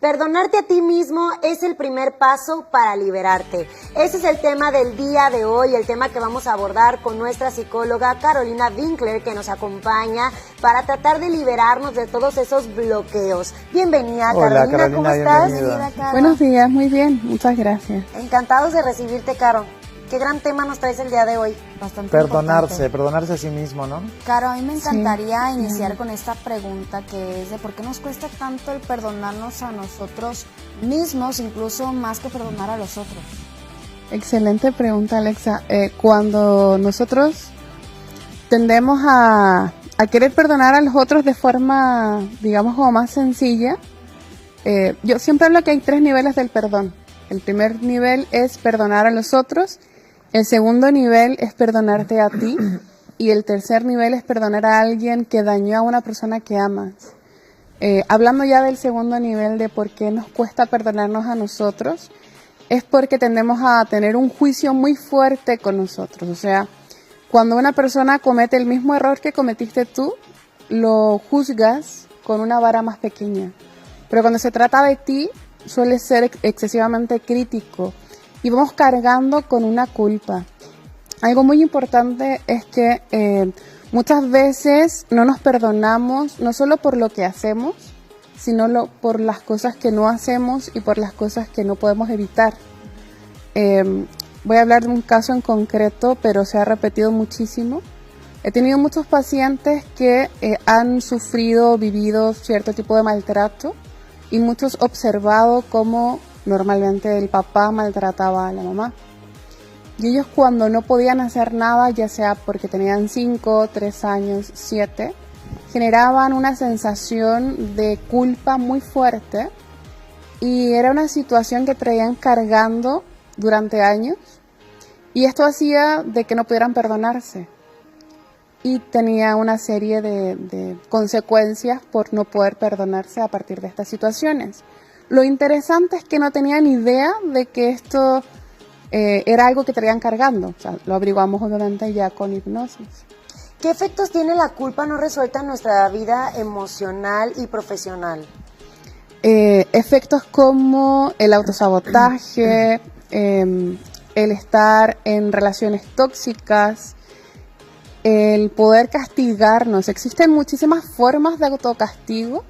Perdonarte a ti mismo es el primer paso para liberarte. Ese es el tema del día de hoy, el tema que vamos a abordar con nuestra psicóloga Carolina Winkler, que nos acompaña para tratar de liberarnos de todos esos bloqueos. Bienvenida, Hola, Carolina, ¿cómo estás? bienvenida. Buenos días, muy bien, muchas gracias. Encantados de recibirte, Caro. Qué gran tema nos traes el día de hoy. Bastante Perdonarse importante. a sí mismo, ¿no? Caro, a mí me encantaría iniciar con esta pregunta que es de por qué nos cuesta tanto el perdonarnos a nosotros mismos, incluso más que perdonar a los otros. Excelente pregunta, Alexa. Cuando nosotros tendemos a querer perdonar a los otros de forma, digamos, como más sencilla, yo siempre hablo que hay 3 niveles del perdón. El primer nivel es perdonar a los otros, el segundo nivel es perdonarte a ti y el tercer nivel es perdonar a alguien que dañó a una persona que amas. Hablando ya del segundo nivel de por qué nos cuesta perdonarnos a nosotros, es porque tendemos a tener un juicio muy fuerte con nosotros. O sea, cuando una persona comete el mismo error que cometiste tú, lo juzgas con una vara más pequeña. Pero cuando se trata de ti, suele ser excesivamente crítico y vamos cargando con una culpa. Algo muy importante es que muchas veces no nos perdonamos, no solo por lo que hacemos, sino por las cosas que no hacemos y por las cosas que no podemos evitar. Voy a hablar de un caso en concreto, pero se ha repetido muchísimo. He tenido muchos pacientes que han sufrido o vivido cierto tipo de maltrato y muchos observado cómo normalmente el papá maltrataba a la mamá. Y ellos, cuando no podían hacer nada, ya sea porque tenían 5, 3 años, 7, generaban una sensación de culpa muy fuerte y era una situación que traían cargando durante años y esto hacía de que no pudieran perdonarse y tenía una serie de consecuencias por no poder perdonarse a partir de estas situaciones. Lo interesante es que no tenían idea de que esto era algo que traían cargando. O sea, lo averiguamos obviamente ya con hipnosis. ¿Qué efectos tiene la culpa no resuelta en nuestra vida emocional y profesional? Efectos como el autosabotaje, el estar en relaciones tóxicas, el poder castigarnos. Existen muchísimas formas de autocastigo,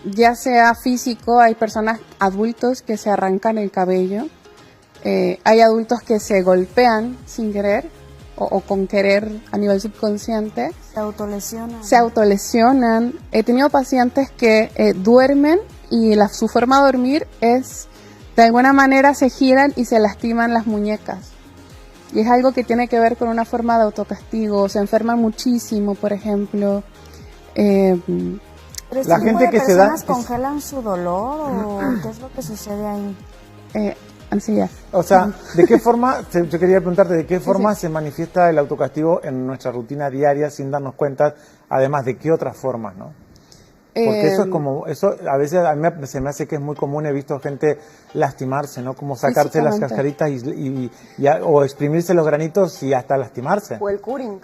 ya sea físico, hay personas, adultos que se arrancan el cabello, hay adultos que se golpean sin querer o con querer a nivel subconsciente. Se autolesionan. He tenido pacientes que duermen y su forma de dormir es, de alguna manera se giran y se lastiman las muñecas. Y es algo que tiene que ver con una forma de autocastigo. Se enferman muchísimo, por ejemplo. ¿Pero la gente que se da congelan su dolor o qué es lo que sucede ahí? Ansiedad. O sea, ¿de qué forma, yo quería preguntarte, de qué forma se manifiesta el autocastigo en nuestra rutina diaria sin darnos cuenta, además de qué otras formas, ¿no? Porque eso es como, eso a veces a mí se me hace que es muy común, he visto gente lastimarse, ¿no? Como sacarse las cascaritas o exprimirse los granitos y hasta lastimarse. O el cutting,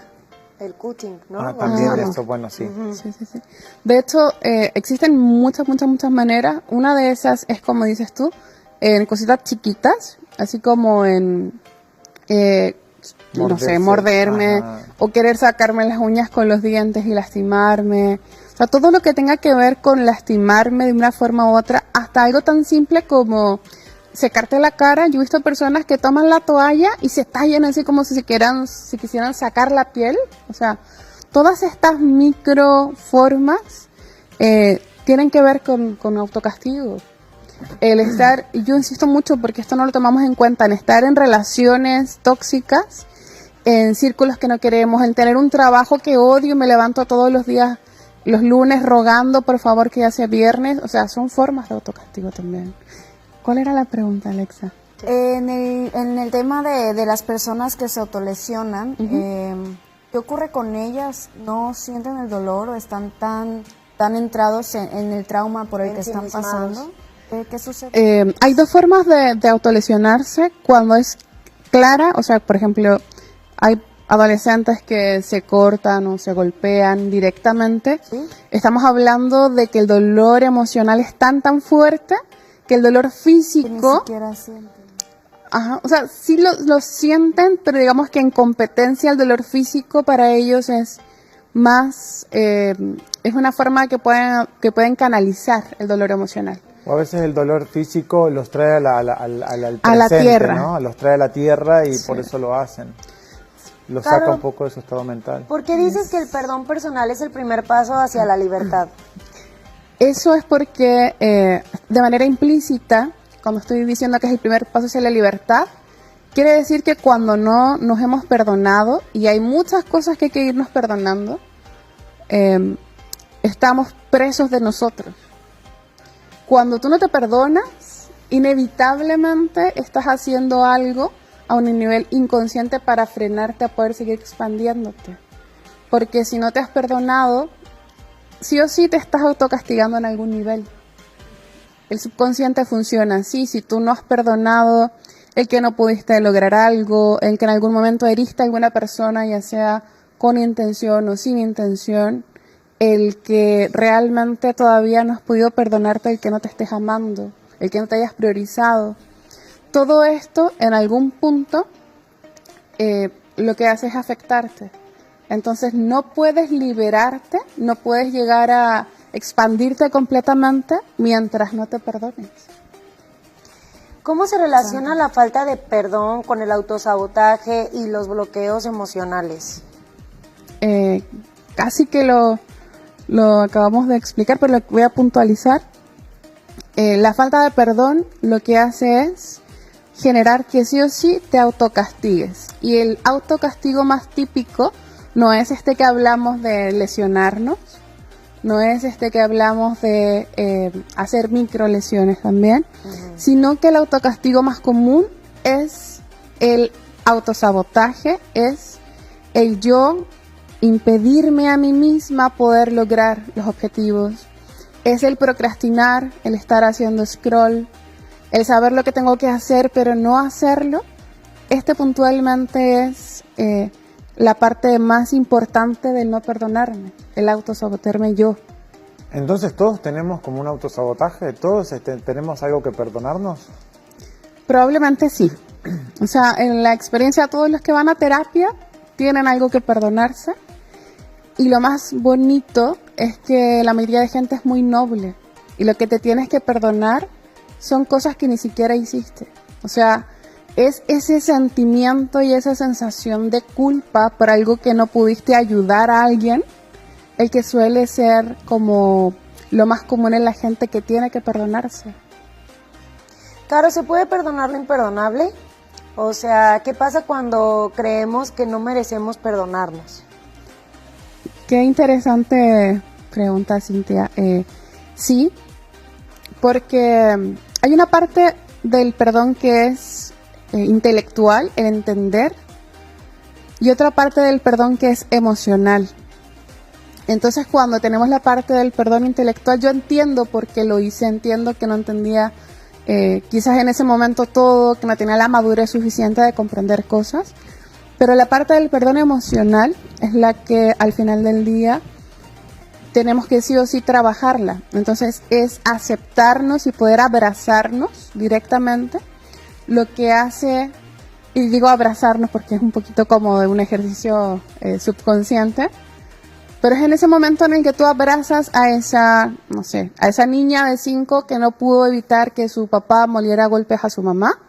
¿no? Ah, también eso, bueno, sí. Sí. De hecho, existen muchas maneras. Una de esas es, como dices tú, en cositas chiquitas, así como en, no sé, morderme, o querer sacarme las uñas con los dientes y lastimarme. O sea, todo lo que tenga que ver con lastimarme de una forma u otra, hasta algo tan simple como secarte la cara. Yo he visto personas que toman la toalla y se tallan así como si quisieran sacar la piel. O sea, todas estas microformas tienen que ver con autocastigo. El estar, yo insisto mucho porque esto no lo tomamos en cuenta, en estar en relaciones tóxicas, en círculos que no queremos, en tener un trabajo que odio, me levanto todos los días, los lunes rogando por favor que ya sea viernes. O sea, son formas de autocastigo también. ¿Cuál era la pregunta, Alexa? En el tema de las personas que se autolesionan, ¿qué ocurre con ellas? ¿No sienten el dolor o están tan entrados en el trauma por el que están pasando? ¿Qué sucede? Hay 2 formas de autolesionarse. Cuando es clara, o sea, por ejemplo, hay adolescentes que se cortan o se golpean directamente, ¿Sí? estamos hablando de que el dolor emocional es tan fuerte que el dolor Que ni físico, siquiera sienten. ajá, o sea, sí lo sienten, pero digamos que en competencia el dolor físico para ellos es más, es una forma que pueden canalizar el dolor emocional. O a veces el dolor físico los trae al A la presente, tierra. ¿no? Los trae a la tierra y Sí. por eso lo hacen. Los Claro. saca un poco de su estado mental. ¿Por qué dices que el perdón personal es el primer paso hacia la libertad? Eso es porque de manera implícita, cuando estoy diciendo que es el primer paso hacia la libertad, quiere decir que cuando no nos hemos perdonado, y hay muchas cosas que hay que irnos perdonando, estamos presos de nosotros. Cuando tú no te perdonas, inevitablemente estás haciendo algo a un nivel inconsciente para frenarte a poder seguir expandiéndote. Porque si no te has perdonado, sí o sí te estás autocastigando en algún nivel. El subconsciente funciona así. Si tú no has perdonado el que no pudiste lograr algo, el que en algún momento heriste a alguna persona, ya sea con intención o sin intención, el que realmente todavía no has podido perdonarte, el que no te estés amando, el que no te hayas priorizado. Todo esto en algún punto lo que hace es afectarte. Entonces no puedes liberarte, no puedes llegar a expandirte completamente mientras no te perdones. ¿Cómo se relaciona la falta de perdón con el autosabotaje y los bloqueos emocionales? Casi que lo acabamos de explicar, pero lo voy a puntualizar. La falta de perdón lo que hace es generar que sí o sí te autocastigues. Y el autocastigo más típico no es este que hablamos de lesionarnos, no es este que hablamos de hacer micro lesiones también, sino que el autocastigo más común es el autosabotaje, es el yo impedirme a mí misma poder lograr los objetivos, es el procrastinar, el estar haciendo scroll, el saber lo que tengo que hacer pero no hacerlo. Este puntualmente es la parte más importante del no perdonarme, el autosabotearme yo. Entonces todos tenemos como un autosabotaje, todos tenemos algo que perdonarnos. Probablemente sí. O sea, en la experiencia todos los que van a terapia tienen algo que perdonarse. Y lo más bonito es que la mayoría de gente es muy noble. Y lo que te tienes que perdonar son cosas que ni siquiera hiciste. O sea, es ese sentimiento y esa sensación de culpa por algo que no pudiste ayudar a alguien, el que suele ser como lo más común en la gente que tiene que perdonarse. Caro, ¿se puede perdonar lo imperdonable? O sea, ¿qué pasa cuando creemos que no merecemos perdonarnos? Qué interesante pregunta, Cintia. Sí, porque hay una parte del perdón que es intelectual, el entender, y otra parte del perdón que es emocional. Entonces, cuando tenemos la parte del perdón intelectual, yo entiendo por qué lo hice, entiendo que no entendía quizás en ese momento todo, que no tenía la madurez suficiente de comprender cosas, pero la parte del perdón emocional es la que al final del día tenemos que sí o sí trabajarla. Entonces es aceptarnos y poder abrazarnos directamente, lo que hace, y digo abrazarnos porque es un poquito como de un ejercicio subconsciente, pero es en ese momento en el que tú abrazas a esa, no sé, a esa niña de 5 que no pudo evitar que su papá moliera a golpes a su mamá,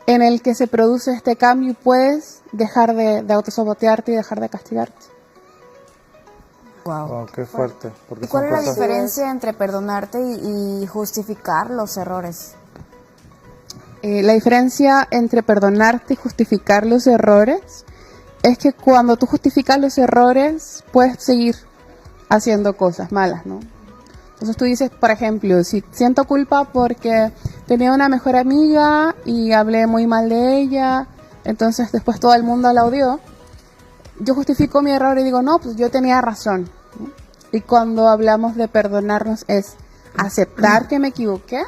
en el que se produce este cambio y puedes dejar de autosabotearte y dejar de castigarte. Wow. Wow, qué fuerte. Porque ¿Y cuál son es la cosas- diferencia entre perdonarte y justificar los errores? La diferencia entre perdonarte y justificar los errores es que cuando tú justificas los errores puedes seguir haciendo cosas malas, ¿no? Entonces tú dices, por ejemplo, si siento culpa porque tenía una mejor amiga y hablé muy mal de ella, entonces después todo el mundo la odió, yo justifico mi error y digo, no, pues yo tenía razón, ¿no? Y cuando hablamos de perdonarnos es aceptar que me equivoqué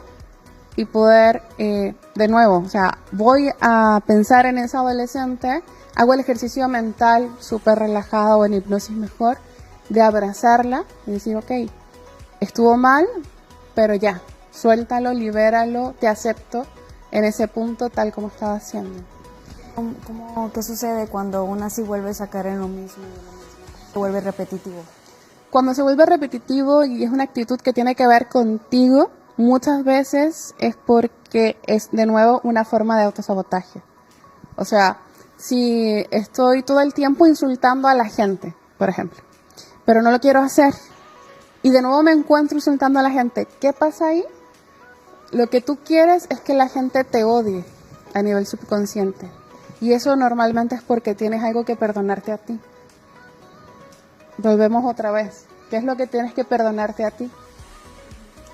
y poder, de nuevo, o sea, voy a pensar en esa adolescente hago el ejercicio mental súper relajado o en hipnosis mejor, de abrazarla y decir, ok, estuvo mal, pero ya, suéltalo, libéralo, te acepto en ese punto tal como estaba haciendo. ¿Qué sucede cuando una sí vuelve a caer en lo mismo y lo mismo? Se vuelve repetitivo. Cuando se vuelve repetitivo y es una actitud que tiene que ver contigo, muchas veces es porque es de nuevo una forma de autosabotaje. O sea, si estoy todo el tiempo insultando a la gente, por ejemplo, pero no lo quiero hacer, y de nuevo me encuentro insultando a la gente, ¿qué pasa ahí? Lo que tú quieres es que la gente te odie a nivel subconsciente. Y eso normalmente es porque tienes algo que perdonarte a ti. Volvemos otra vez. ¿Qué es lo que tienes que perdonarte a ti?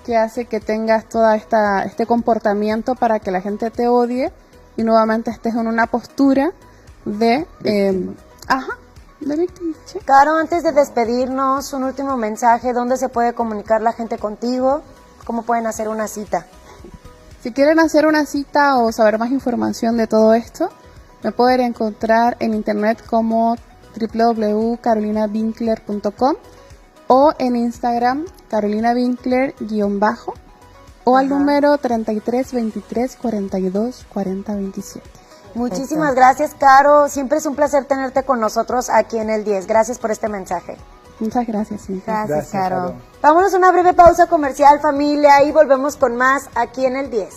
¿Qué hace que tengas toda este comportamiento para que la gente te odie y nuevamente estés en una postura de víctima? ¿Sí? Caro, antes de despedirnos, un último mensaje. ¿Dónde se puede comunicar la gente contigo? ¿Cómo pueden hacer una cita? Si quieren hacer una cita o saber más información de todo esto, me pueden encontrar en internet como www.carolinavinkler.com o en Instagram carolinavinkler_ o al número 33 23 42 40 27. Muchísimas gracias, Caro. Siempre es un placer tenerte con nosotros aquí en el 10. Gracias por este mensaje. Muchas gracias, Cintia. Gracias, Caro. Vámonos a una breve pausa comercial, familia, y volvemos con más aquí en el 10.